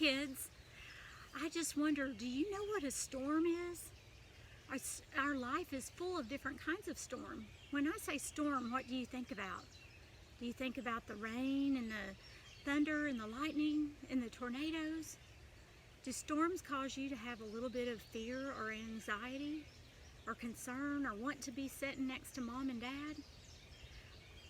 PVKids. I just wonder, do you know what a storm is? Our life is full of different kinds of storm. When I say storm, what do you think about? Do you think about the rain and the thunder and the lightning and the tornadoes? Do storms cause you to have a little bit of fear or anxiety or concern or want to be sitting next to mom and dad?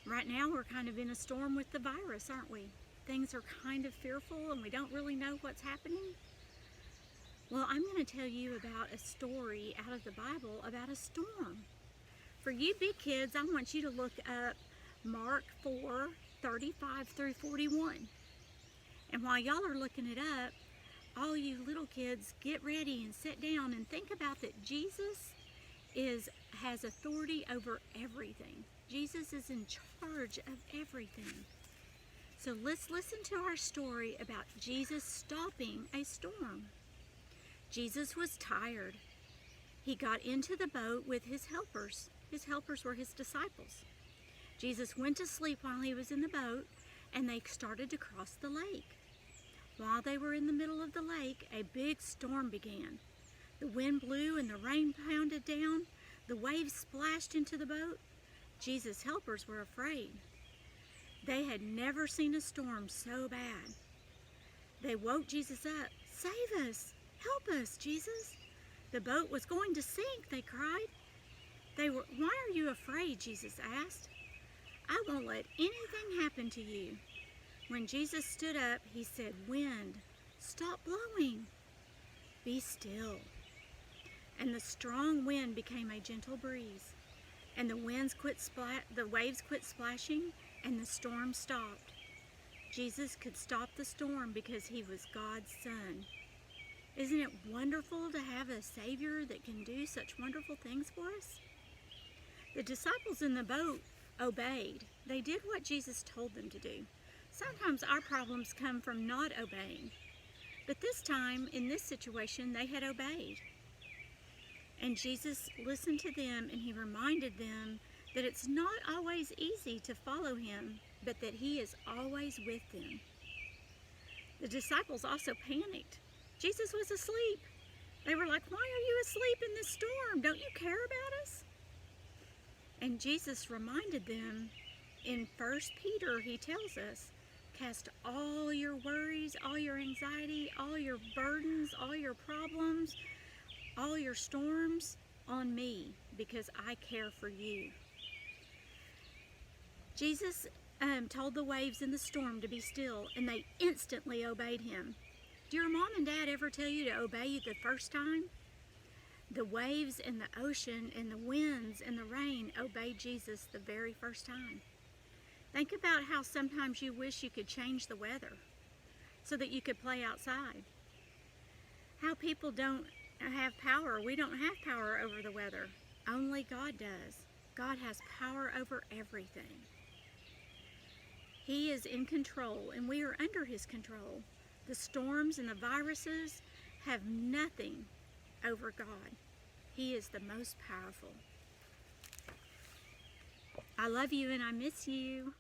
Right now we're kind of in a storm with the virus, aren't we? Things are kind of fearful and we don't really know what's happening. Well, I'm going to tell you about a story out of the Bible about a storm. For you big kids, I want you to look up Mark 4:35 through 41. And while y'all are looking it up, all you little kids, get ready and sit down and think about that Jesus has authority over everything. Jesus is in charge of everything. So let's listen to our story about Jesus stopping a storm. Jesus was tired. He got into the boat with his helpers. His helpers were his disciples. Jesus went to sleep while he was in the boat, and they started to cross the lake. While they were in the middle of the lake, a big storm began. The wind blew and the rain pounded down. The waves splashed into the boat. Jesus' helpers were afraid. They had never seen a storm so bad. They woke Jesus up. "Save us! Help us, Jesus!" The boat was going to sink, they cried. "Why are you afraid?" Jesus asked. "I won't let anything happen to you." When Jesus stood up, he said, "Wind, stop blowing. Be still." And the strong wind became a gentle breeze, and the waves quit splashing, and the storm stopped. Jesus could stop the storm because he was God's Son. Isn't it wonderful to have a Savior that can do such wonderful things for us? The disciples in the boat obeyed. They did what Jesus told them to do. Sometimes our problems come from not obeying. But this time, in this situation, they had obeyed. And Jesus listened to them, and he reminded them that it's not always easy to follow him, but that he is always with them. The disciples also panicked. Jesus was asleep. They were like, "Why are you asleep in this storm? Don't you care about us?" And Jesus reminded them in 1 Peter, he tells us, "Cast all your worries, all your anxiety, all your burdens, all your problems, all your storms on me, because I care for you." Jesus told the waves in the storm to be still, and they instantly obeyed him. Do your mom and dad ever tell you to obey you the first time? The waves and the ocean and the winds and the rain obeyed Jesus the very first time. Think about how sometimes you wish you could change the weather so that you could play outside. How people don't have power. We don't have power over the weather. Only God does. God has power over everything. He is in control, and we are under his control. The storms and the viruses have nothing over God. He is the most powerful. I love you and I miss you.